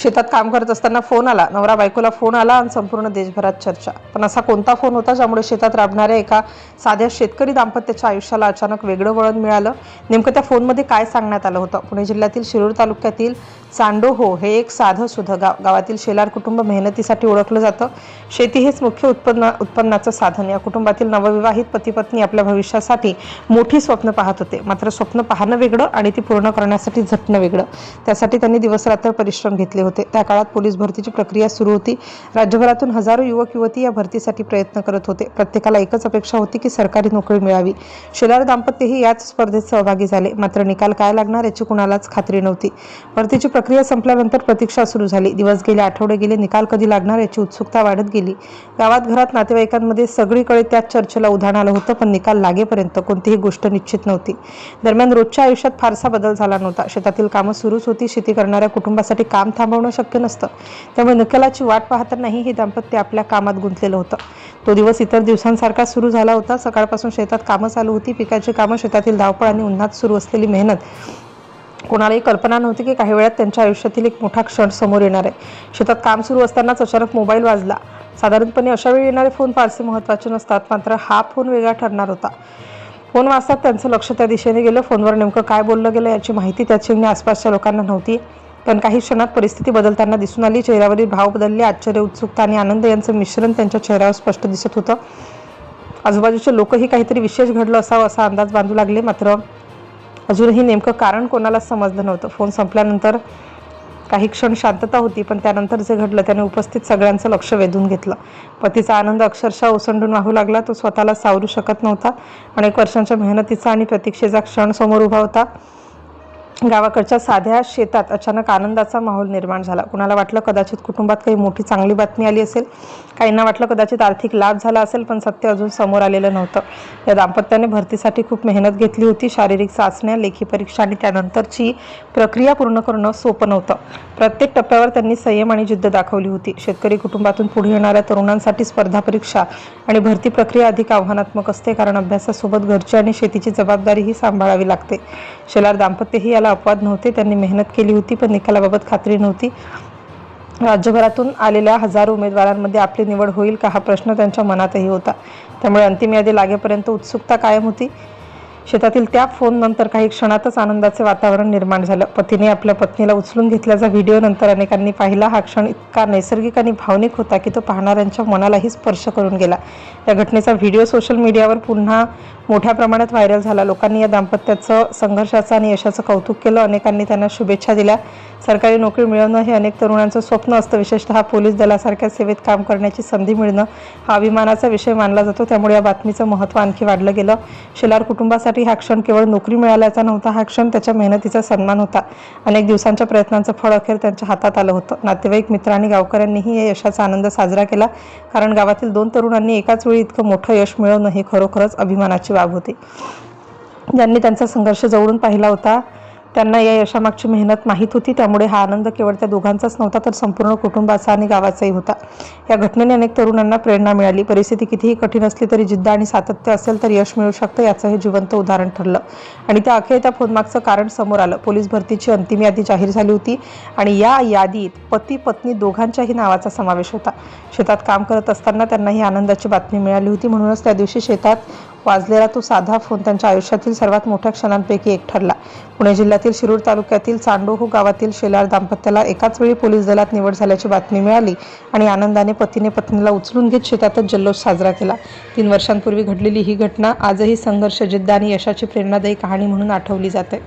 शेतात काम करत असताना फोन आला, नवरा बायकोला फोन आला आणि संपूर्ण देशभरात चर्चा। पण असा कोणता फोन होता ज्यामुळे शेतात राबणाऱ्या एका साध्या शेतकरी दाम्पत्याच्या आयुष्याला अचानक वेगळं वळण मिळालं? नेमकं त्या फोनमध्ये काय सांगण्यात आलं होतं? पुणे जिल्ह्यातील शिरूर तालुक्यातील चांडोहो हे एक साधं सुधं गाव। गावातील शेलार कुटुंब मेहनतीसाठी ओळखलं जातं। शेती हेच मुख्य उत्पन्नाचं साधन। या कुटुंबातील नवविवाहित पती पत्नी आपल्या भविष्यासाठी मोठी स्वप्न पाहत होते, मात्र स्वप्न पाहणं वेगळं आणि ती पूर्ण करण्यासाठी झटणं वेगळं। त्यासाठी त्यांनी दिवसरात्र परिश्रम घेतले होते। त्या काळात पोलीस भरतीची प्रक्रिया सुरू होती। राज्यभरातून हजारो युवक युवती या भरतीसाठी प्रयत्न करत होते। प्रत्येकाला एकच अपेक्षा होती की सरकारी नोकरी मिळावी। शेलार दाम्पत्यही याच स्पर्धेत सहभागी झाले, मात्र निकाल काय लागणार याची कुणालाच खात्री नव्हती। भरतीची प्रक्रिया संपल्यानंतर प्रतीक्षा सुरू झाली। दिवस गेले, आठवडे गेले, निकाल कधी लागणार याची उत्सुकता वाढत गेली। गावात, घरात, नातेवाईकांमध्ये सगळीकडे त्याच चर्चेला उधाण आलं होतं, पण निकाल लागेपर्यंत कोणतीही गोष्ट निश्चित नव्हती। दरम्यान रोजच्या आयुष्यात फारसा बदल झाला नव्हता। शेतातील कामं सुरूच होती। शेती करणाऱ्या कुटुंबासाठी काम थांबवणं शक्य नसतं, त्यामुळे निकालाची वाट पाहतानाही हे दाम्पत्य आपल्या कामात गुंतलेलं होतं। तो दिवस इतर दिवसांसारखा सुरू झाला होता। सकाळपासून शेतात कामं चालू होती। पिकाची कामं, शेतातील धावपळ आणि उन्हात सुरू असलेली मेहनत। कोणालाही कल्पना नव्हती की काही वेळात त्यांच्या आयुष्यातील एक मोठा क्षण समोर येणार आहे। शेतात काम सुरू असतानाच अचानक मोबाईल वाजला। साधारणपणे अशा वेळी येणारे फोन फारसे महत्त्वाचे नसतात, मात्र हा फोन वेगळा ठरणार होता। फोन वाजताच त्यांचं लक्ष त्या दिशेने गेलं। फोनवर नेमकं काय बोललं गेलं याची माहिती त्या क्षणी आसपासच्या लोकांना नव्हती, पण काही क्षणात परिस्थिती बदलताना दिसून आली। चेहऱ्यावरील भाव बदलले। आश्चर्य, उत्सुकता आणि आनंद यांचं मिश्रण त्यांच्या चेहऱ्यावर स्पष्ट दिसत होतं। आजूबाजूचे लोकही काहीतरी विशेष घडलं असावं असा अंदाज बांधू लागले, मात्र अजूनही नेमकं कारण कोणालाच समजलं नव्हतं। फोन संपल्यानंतर काही क्षण शांतता होती, पण त्यानंतर जे घडलं त्याने उपस्थित सगळ्यांचं लक्ष वेधून घेतलं। पतीचा आनंद अक्षरशः ओसंडून वाहू लागला। तो स्वतःला सावरू शकत नव्हता। अनेक वर्षांच्या मेहनतीचा आणि प्रतीक्षेचा क्षण समोर उभा होता। गावाकडच्या साध्या शेतात अचानक आनंदाचा माहोल निर्माण झाला। कुणाला वाटलं कदाचित कुटुंबात काही मोठी चांगली बातमी आली असेल, काहींना वाटलं कदाचित आर्थिक लाभ झाला असेल, पण सत्य अजून समोर आलेलं नव्हतं। या दाम्पत्याने भरतीसाठी खूप मेहनत घेतली होती। शारीरिक चाचण्या, लेखी परीक्षा आणि त्यानंतरची प्रक्रिया पूर्ण करणं सोपं नव्हतं। प्रत्येक टप्प्यावर त्यांनी संयम आणि जिद्द दाखवली होती। शेतकरी कुटुंबातून पुढे येणाऱ्या तरुणांसाठी स्पर्धा परीक्षा आणि भरती प्रक्रिया अधिक आव्हानात्मक असते, कारण अभ्यासासोबत घरची आणि शेतीची जबाबदारीही सांभाळावी लागते। शेलार दाम्पत्यही याला अपवाद नव्हते। त्यांनी मेहनत केली होती, पण निकालाबाबत खात्री नव्हती। राज्यभरातून आलेल्या हजारो उमेदवारांमध्ये आपली निवड होईल का हा प्रश्न त्यांच्या मनातही होता। त्यामुळे अंतिम यादी लागेपर्यंत उत्सुकता कायम होती। शेतातील त्या फोन नंतर काही क्षणातच आनंदाचे वातावरण निर्माण झालं। पतीने आपल्या पत्नीला उचलून घेतल्याचा व्हिडिओ नंतर अनेकांनी पाहिला। हा क्षण इतका नैसर्गिक आणि भावनिक होता की तो पाहणाऱ्यांच्या मनालाही स्पर्श करून गेला। या घटनेचा व्हिडिओ सोशल मीडियावर पुन्हा मोठ्या प्रमाणात व्हायरल झाला। लोकांनी या दाम्पत्याचं संघर्षाचं आणि यशाचं कौतुक केलं। अनेकांनी त्यांना शुभेच्छा दिल्या। सरकारी नोकरी मिळवणं हे अनेक तरुणांचं स्वप्न असतं। विशेषतः पोलीस दलासारख्या सेवेत काम करण्याची संधी मिळणं हा अभिमानाचा विषय मानला जातो। त्यामुळे या बातमीचं महत्त्व आणखी वाढलं गेलं। शेलार कुटुंबासाठी हा क्षण केवळ नोकरी मिळाल्याचा नव्हता, हा क्षण त्याच्या मेहनतीचा सन्मान होता। अनेक दिवसांच्या प्रयत्नांचं फळ अखेर त्यांच्या हातात आलं होतं। नातेवाईक, मित्र आणि गावकऱ्यांनीही या यशाचा आनंद साजरा केला, कारण गावातील 2 तरुणांनी एकाच वेळी इतकं मोठं यश मिळवणं ही खरोखरच अभिमानाची बाब होती। ज्यांनी त्यांचा संघर्ष जवळून पाहिला होता त्यांना या यशामागची मेहनत माहीत होती। त्यामुळे हा आनंद केवळ त्या दोघांचाच नव्हता, तर संपूर्ण कुटुंबाचा आणि गावाचाही होता। या घटनेने अनेक तरुणांना प्रेरणा मिळाली। परिस्थिती कितीही कठीण असली तरी जिद्द आणि सातत्य असेल तर यश मिळू शकतं, याचं हे जिवंत उदाहरण ठरलं। आणि त्या अखेर त्या फोनमागचं कारण समोर आलं। पोलीस भरतीची अंतिम यादी जाहीर झाली होती आणि या यादीत पती पत्नी दोघांच्याही नावाचा समावेश होता। शेतात काम करत असताना त्यांना ही आनंदाची बातमी मिळाली होती। म्हणूनच त्या दिवशी शेतात वाजलेला तो साधा फोन त्यांच्या आयुष्यातील सर्वात मोठ्या क्षणांपैकी एक ठरला। पुणे जिल्ह्यातील शिरूर तालुक्यातील चांडोहो गावातील शेलार दाम्पत्याला एकाच वेळी पोलीस दलात निवड झाल्याची बातमी मिळाली आणि आनंदाने पतीने पत्नीला उचलून घेत शेतातच जल्लोष साजरा केला। 3 वर्षांपूर्वी घडलेली ही घटना आजही संघर्ष, जिद्द आणि यशाची प्रेरणादायी कहाणी म्हणून आठवली जाते।